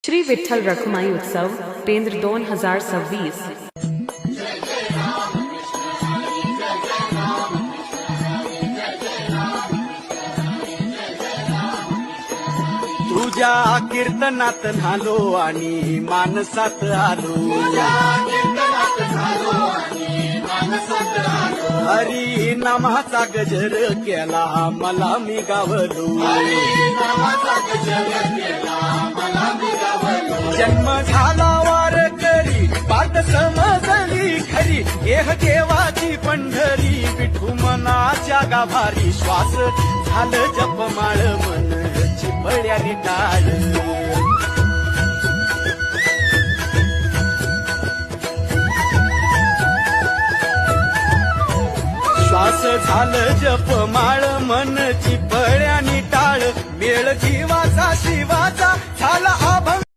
श्री विठ्ठल रखुमाई उत्सव पेंद्र 2026। तुझ्या कीर्तनात झालो आणि मानसात आलो, हरी नामाचा गजर केला मला मी गावलो, जन्म झाला वारकरी पाठ समजली खरी, देह देवाची पंढरी विठू मनाच्या गाभारी, श्वास झालं जपमाळ मन चिपळ्याने टाळ, श्वास झालं जपमाळ मन चिपळ्याने टाळ, मेळ जीवाचा शिवाचा झाला अभंग